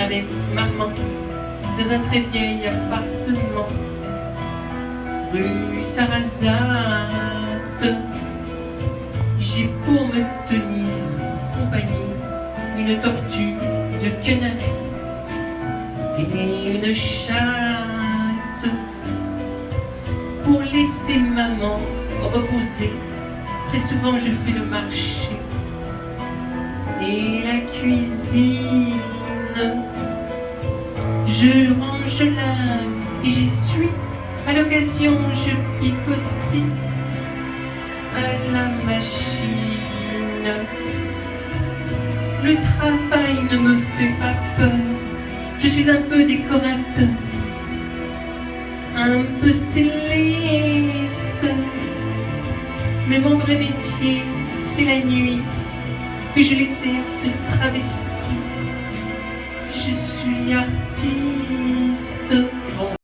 avec maman dans un très vieil appartement rue Sarrazate. J'ai pour me tenir compagnie une tortue de canari et une chatte pour laisser maman reposer. Très souvent je fais le marché et la cuisine. Je range l'âme et j'y suis. À l'occasion, je pique aussi à la machine. Le travail ne me fait pas peur. Je suis un peu décorateur, un peu styliste. Mais mon vrai métier, c'est la nuit, que je l'exerce travesti. Je suis artiste.